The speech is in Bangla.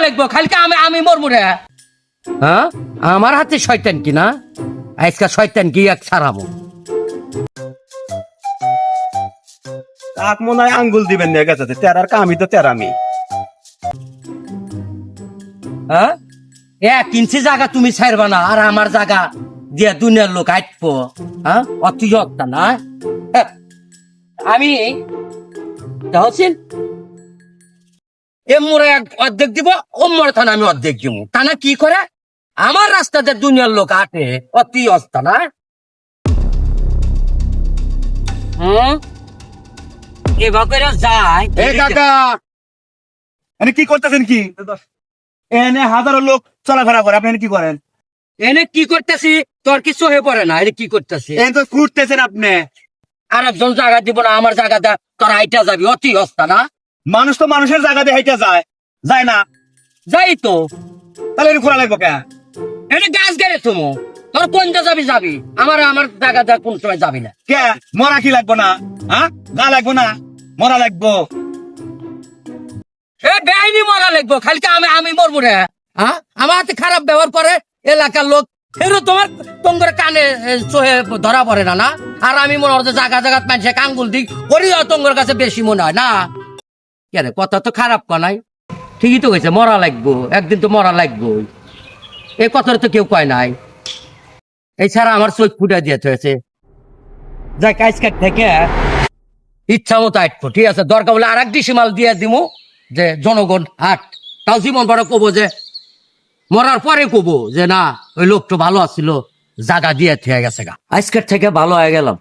লাগবো খালি আমি মরবো রে। হ্যাঁ আমার হাতে শয়তান কি না, আজকে শয়তান কি এক ছাড়াবো। কাক মনে হয় আঙ্গুল দিবেন নিয়ে গেছে তেরার কামি তো তেরামি। হ্যাঁ 1 ইঞ্চি জায়গা তুমি ছাড়বা না, আর আমার জায়গা দিয়া দুনিয়ার লোক আইটবো। হ্যাঁ অতিযত্তা না আমি হচ্ছেন এ মোড়ে অর্ধেক দিব, ও মোড়ে থানা আমি অর্ধেক দিব। টানা কি করে আমার রাস্তাতে দুনিয়ার লোক আটে, অতি অস্তা না। এভাবে যায়। এই কাকা এনে কি করতেছেন কি? এনে হাজারো লোক চলাফেরা করে, আপনি এনে কি করেন? এনে কি করতেছি তোর কিছু হয়ে পড়ে না, এনে কি করতেছি? এনে তো ফুটতেছেন আপনি। আর একজন জায়গা দিব না, আমার জায়গাটা তোর আইটা যাবি, অতি অস্তা না। মানুষ তো মানুষের জায়গা দিয়ে হাইটা যায়, যায় না? যাই তো তাহলে এনে খোলা লাগবো কে? এনে গাছ গেড়ে তুমি তোর কোনটা যাবি যাবি, আমার জায়গাটা কোন সময় যাবি না। কে মরা কি লাগবো না? হ্যাঁ গা লাগবো না, মরা লাগবো। এ বেআইনি মরা লাগবো খালি আমি মরবো রে। হ্যাঁ আমার হাতে খারাপ ব্যবহার করে এলাকার লোক, ফেরো তোমার কানে চোহে ধরা পড়ে না। না আর আমি মনে হচ্ছে জায়গা জায়গা মানুষে আঙ্গুল দিক করি, তোমার কাছে বেশি মনে হয় না। কেন কথা তো খারাপ কনাই, ঠিকই তো হয়েছে, মরা লাগবো একদিন, তো মরা লাগবো। এই কথাটা তো কেউ কয় নাই, এছাড়া আমার চোখ ফুটা দিয়েছে হয়েছে। যাই কাজ কাট থেকে ইচ্ছা মতো আটবো, ঠিক আছে? দরকার বলে আর এক ডিসিমাল দিয়ে দিব, যে জনগণ হাট তাও জীবন বড় কবো, যে মরার পরে কবো যে না ওই লোকটা ভালো আছিল, জায়গা দিয়ে থেকে গেছে গা, আজকের থেকে ভালো হয়ে গেলাম।